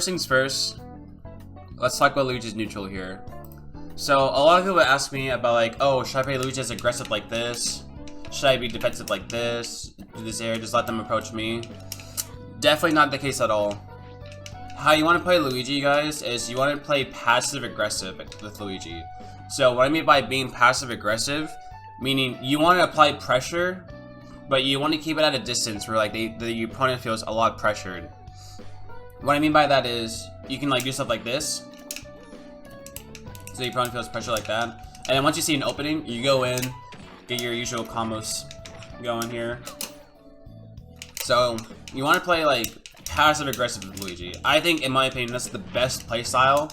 first things first, let's talk about Luigi's neutral here. So a lot of people ask me about like, oh, should I play Luigi as aggressive like this? Should I be defensive like this? Do this area, just let them approach me? Definitely not the case at all. How you want to play Luigi, guys, is you want to play passive aggressive with Luigi. So what I mean by being passive aggressive, meaning you want to apply pressure, but you want to keep it at a distance where like the opponent feels a lot pressured. What I mean by that is you can like do stuff like this, so your opponent feels pressure like that, and then once you see an opening, you go in, get your usual combos going here. So you want to play like passive aggressive with Luigi. I think, in my opinion, that's the best play style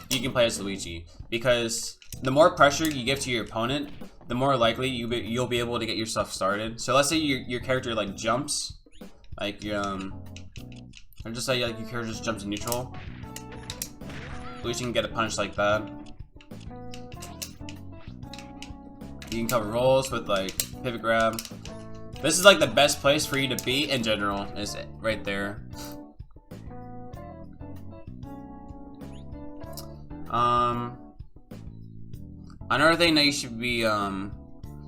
you can play as Luigi, because the more pressure you give to your opponent, the more likely you'll be able to get your stuff started. So let's say your character like jumps, like or just say like your character just jumps in neutral. Luigi can get a punish like that. You can cover rolls with like pivot grab. This is like the best place for you to be in general, is right there. Another thing that you should be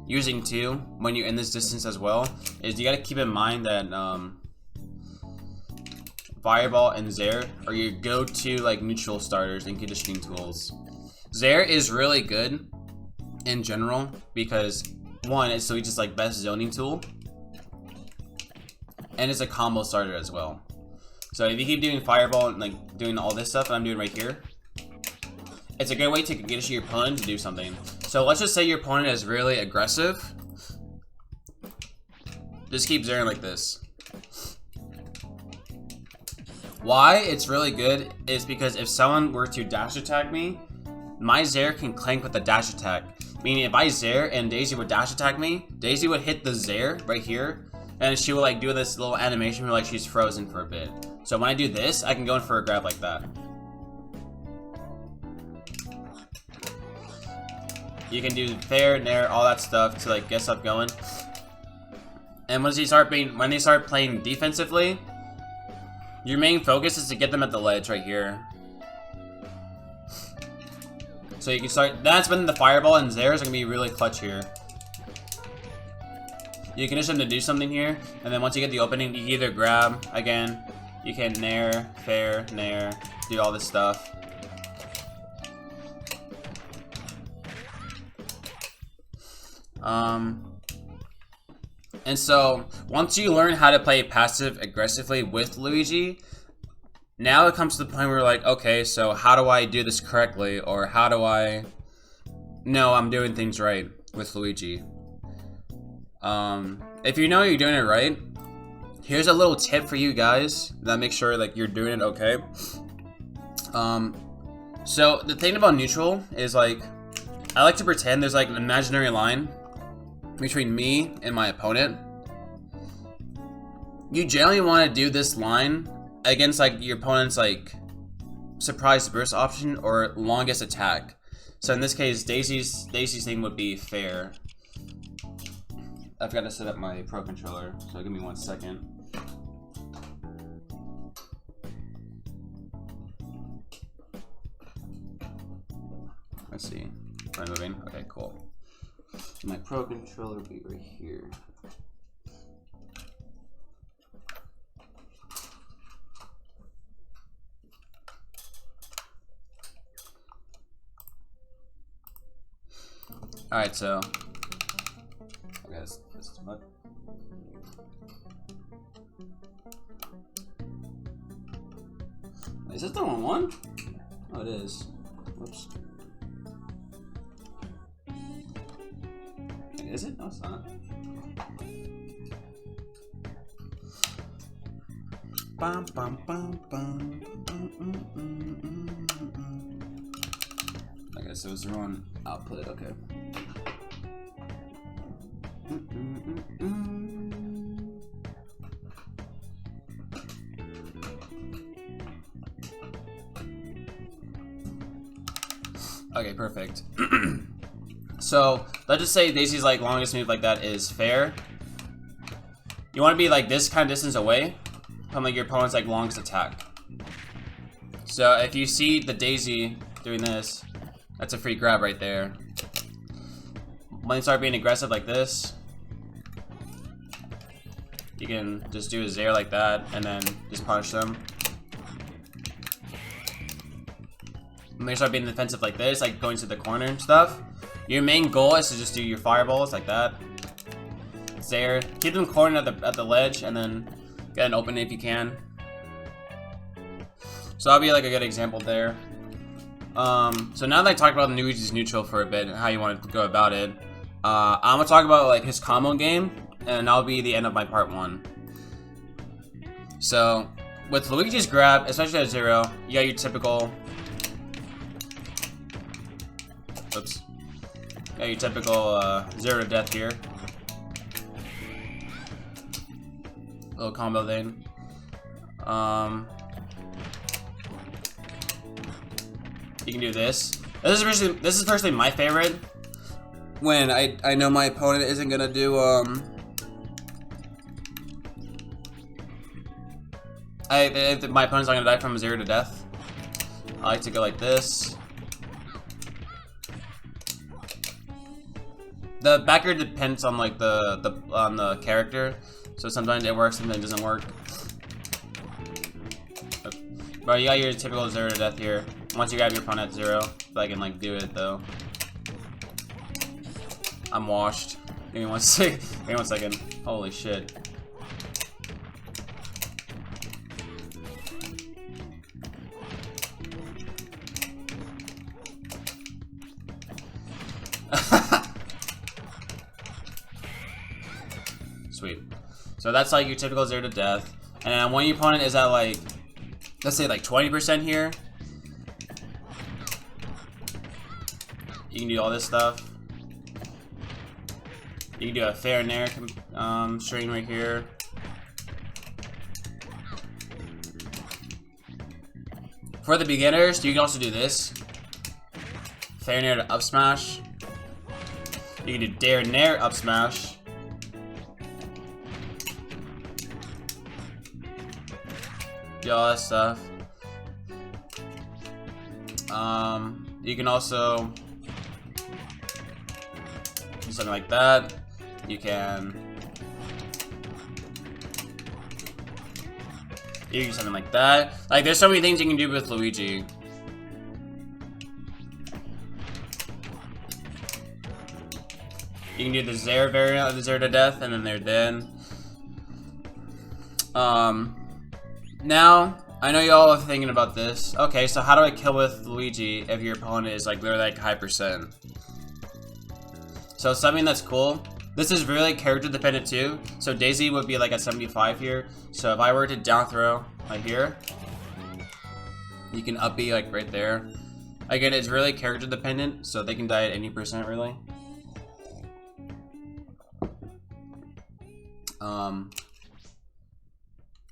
using too when you're in this distance as well is you gotta keep in mind that Fireball and Zair are your go-to like neutral starters and conditioning tools. Zair is really good in general because one, it's Luigi's like best zoning tool, and it's a combo starter as well. So if you keep doing Fireball and like doing all this stuff that I'm doing right here, it's a good way to condition your opponent to do something. So let's just say your opponent is really aggressive. Just keep Zairing like this. Why it's really good is because if someone were to dash attack me, my Zair can clank with the dash attack. Meaning if I Zair and Daisy would dash attack me, Daisy would hit the Zair right here, and she will like do this little animation where like she's frozen for a bit. So when I do this, I can go in for a grab like that. You can do fair, nair, all that stuff to like get stuff going. And when they start playing defensively, your main focus is to get them at the ledge right here. So you can start. That's when the Fireball and Zairs are gonna be really clutch here. You condition them to do something here, and then once you get the opening, you can either grab again. You can nair, fair, nair, do all this stuff. And so once you learn how to play passive aggressively with Luigi, now it comes to the point where you're like, okay, so how do I do this correctly, or how do I know I'm doing things right with Luigi? If you know you're doing it right, here's a little tip for you guys that makes sure like you're doing it okay. So the thing about neutral is like, I like to pretend there's like an imaginary line between me and my opponent. You generally want to do this line against like your opponent's like surprise burst option or longest attack. So in this case, Daisy's thing would be fair. I've got to set up my Pro controller, so give me 1 second. Let's see. Am I moving? Okay, cool. My Pro controller will be right here. Alright, so okay, this is too much. Is this the wrong one? Oh, it is. Whoops. Is it? No, it's not. Bum, bum, bum, bum. Okay, so it's the wrong output. Okay. Okay, perfect. So let's just say Daisy's like longest move like that is fair. You want to be like this kind of distance away, from like your opponent's like longest attack. So if you see the daisy doing this, that's a free grab right there. When you start being aggressive like this, you can just do a zair like that and then just punish them. When they start being defensive like this, like going to the corner and stuff, your main goal is to just do your fireballs like that. Zair, keep them cornered at the ledge, and then get an opening if you can. So that'll be like a good example there. So now that I talked about Luigi's neutral for a bit and how you want to go about it, I'm gonna talk about like his combo game, and that'll be the end of my part 1. So with Luigi's grab, especially at 0, you got your typical. Oops. You got your typical 0 to death here. Little combo thing. You can do this. This is personally my favorite. When I know my opponent isn't gonna do if my opponent's not gonna die from 0 to death, I like to go like this. The backer depends on like the character, so sometimes it works, sometimes it doesn't work. But you got your typical 0 to death here. Once you grab your opponent at 0, if I can like do it though. I'm washed. Give me one second. Give me 1 second. Holy shit. Sweet. So that's like your typical 0 to death. And then when your opponent is at like, let's say like 20% here, you can do all this stuff. You can do a fair and air string right here. For the beginners, you can also do this. Fair and air to up smash. You can do dare and nair up smash. Do all that stuff. You can also do something like that. You can do something like that. Like, there's so many things you can do with Luigi. You can do the zair variant of the 0 to death, and then they're dead. Now, I know y'all are thinking about this. Okay, so how do I kill with Luigi if your opponent is like literally like high percent? So something that's cool. This is really character dependent too. So Daisy would be like at 75 here. So if I were to down throw right here, you can up B like right there. Again, it's really character dependent, so they can die at any percent really.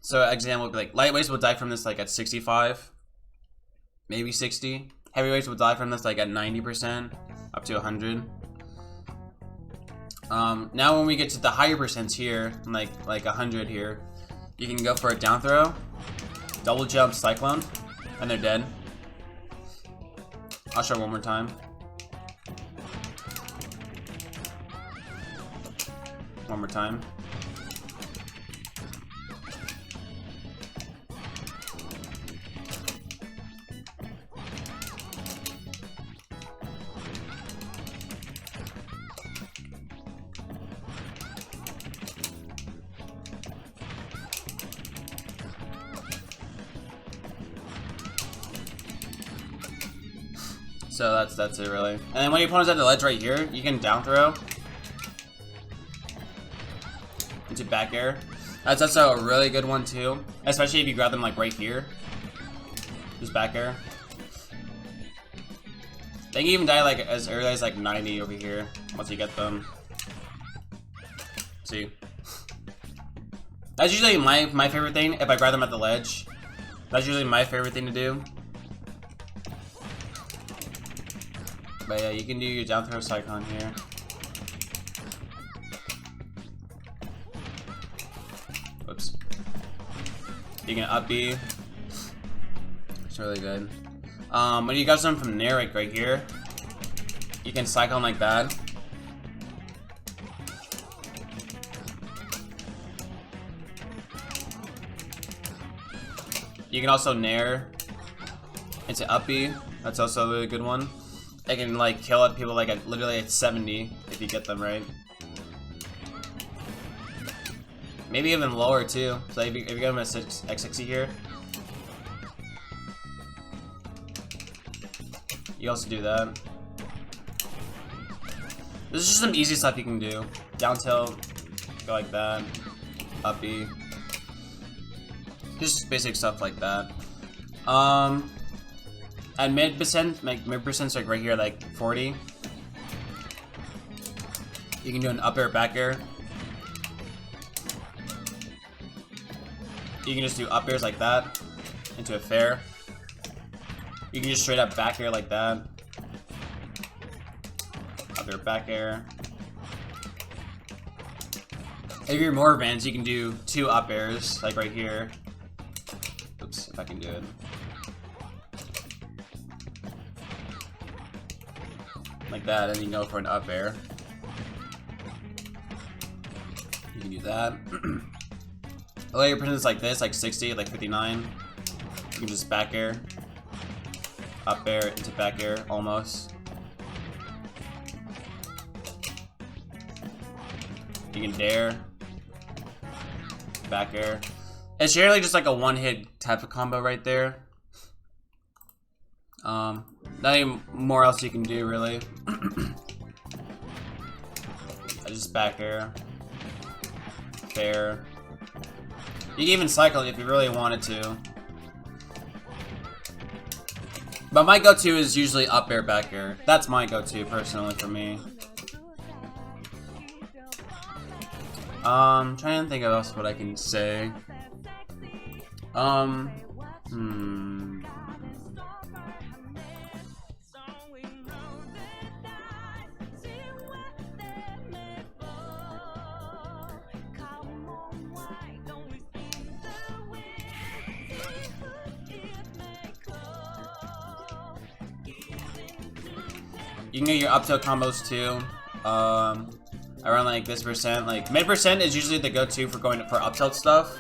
So example would be like lightweights will die from this like at 65, maybe 60. Heavyweights will die from this like at 90%, up to 100. Now when we get to the higher percents here, like 100 here, you can go for a down throw, double jump cyclone, and they're dead. I'll show one more time. One more time. So that's it really. And then when your opponent's at the ledge right here, you can down throw into back air. That's also a really good one too, especially if you grab them like right here. Just back air. They can even die like as early as like 90 over here once you get them. See, that's usually my favorite thing. If I grab them at the ledge, that's usually my favorite thing to do. But yeah, you can do your down throw cyclone here. Whoops. You can up B. It's really good. When you got something from Nair, like right here, you can cycle like that. You can also Nair into up B. That's also a really good one. They can like kill at people like at literally at 70 if you get them right. Maybe even lower too. So if you get them at X60 here, you also do that. This is just some easy stuff you can do. Down tilt, go like that. Up B. Just basic stuff like that. At mid percent's like right here, like 40. You can do an up air, back air. You can just do up airs like that into a fair. You can just straight up back air like that. Up air, back air. If you're more advanced, you can do 2 up airs, like right here. Oops, if I can do it. Like that, and you can go for an up air. You can do that. A layer presence like this, like 60, like 59. You can just back air. Up air into back air, almost. You can dare. Back air. It's generally just like a one-hit type of combo right there. Nothing more else you can do, really. Just back air. Fair. You can even cycle if you really wanted to. But my go-to is usually up air, back air. That's my go-to, personally, for me. Trying to think of else what I can say. You can get your up tilt combos too. Around like this percent. Like mid percent is usually the go-to for going for up tilt stuff.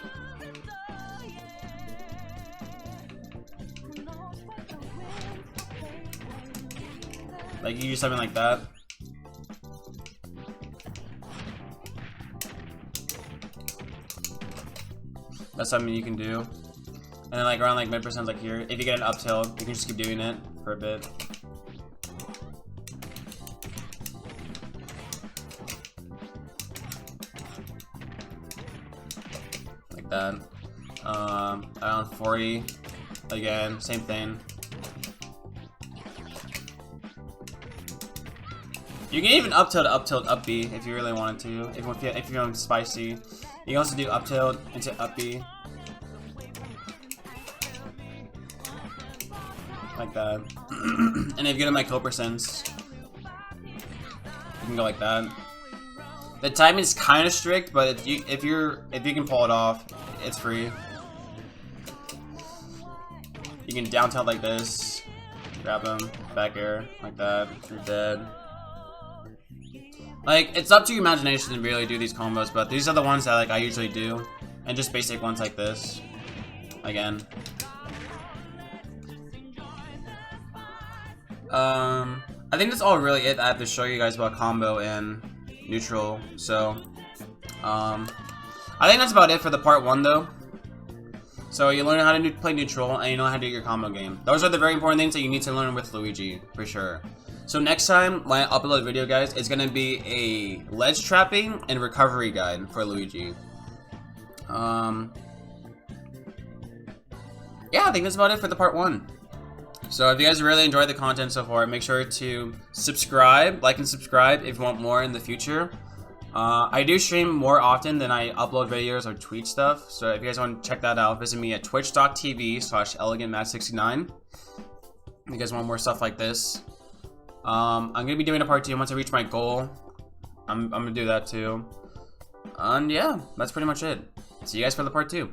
Like you do something like that. That's something you can do. And then like around like mid percent like here, if you get an up tilt, you can just keep doing it for a bit. Like that. Around 40. Again, same thing. You can even up tilt, up B if you really wanted to. If you're feeling spicy, you can also do up tilt into up B, like that. And if you get in my kill percents, you can go like that. The timing is kind of strict, but if you can pull it off, it's free. You can down tilt like this, grab him, back air like that. You're dead. Like, it's up to your imagination to really do these combos, but these are the ones that like I usually do. And just basic ones like this. Again. I think that's all really it I have to show you guys about combo and neutral. So, I think that's about it for the part 1 though. So you learn how to play neutral and you know how to do your combo game. Those are the very important things that you need to learn with Luigi, for sure. So next time when I upload a video, guys, it's gonna be a ledge trapping and recovery guide for Luigi. Yeah, I think that's about it for the part 1. So if you guys really enjoyed the content so far, make sure to subscribe, like and subscribe if you want more in the future. I do stream more often than I upload videos or tweet stuff. So if you guys want to check that out, visit me at twitch.tv/elegantmat69. If you guys want more stuff like this. I'm gonna be doing a part 2 once I reach my goal. I'm gonna do that too. And yeah, that's pretty much it. See you guys for the part 2.